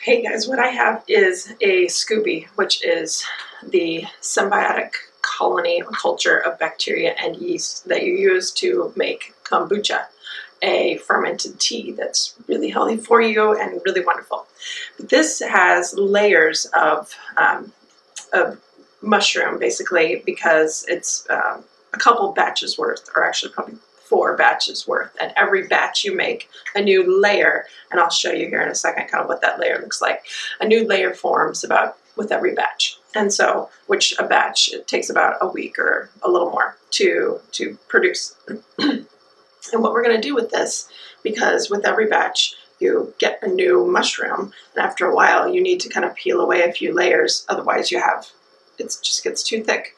Hey guys, what I have is a SCOBY, which is the symbiotic colony or culture of bacteria and yeast that you use to make kombucha, a fermented tea that's really healthy for you and really wonderful. But this has layers of mushroom, basically, because it's a couple batches worth, or actually probably 4 batches worth, and every batch you make a new layer, and I'll show you here in a second kind of what that layer looks like. A new layer forms with every batch, and so which a batch, it takes about a week or a little more to produce. And what we're going to do with this, because with every batch you get a new mushroom, and after a while you need to kind of peel away a few layers, otherwise it just gets too thick.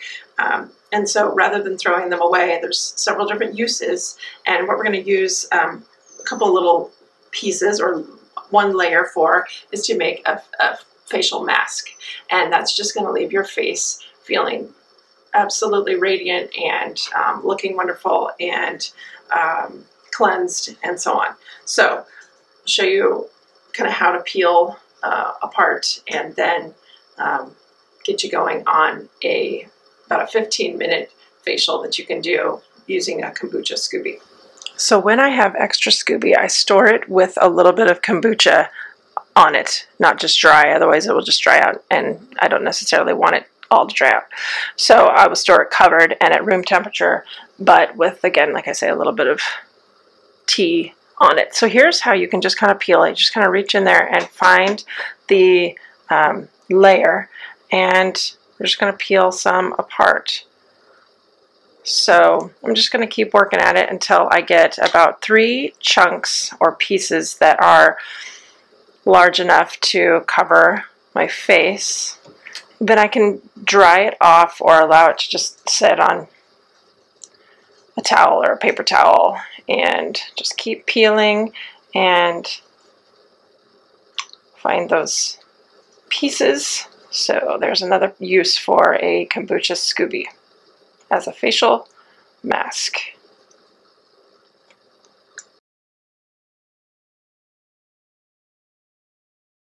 And so rather than throwing them away, there's several different uses, and what we're going to use a couple little pieces or one layer for is to make a facial mask, and that's just going to leave your face feeling absolutely radiant and looking wonderful and cleansed and so on. So I'll show you kind of how to peel apart and then get you going on about a 15-minute facial that you can do using a Kombucha SCOBY. So when I have extra SCOBY, I store it with a little bit of kombucha on it, not just dry, otherwise it will just dry out, and I don't necessarily want it all to dry out. So I will store it covered and at room temperature, but with, again, like I say, a little bit of tea on it. So here's how you can just kind of peel it. Just kind of reach in there and find the layer, and we're just going to peel some apart. So I'm just going to keep working at it until I get about 3 chunks or pieces that are large enough to cover my face. Then I can dry it off or allow it to just sit on a towel or a paper towel and just keep peeling and find those pieces. So there's another use for a Kombucha SCOBY as a facial mask.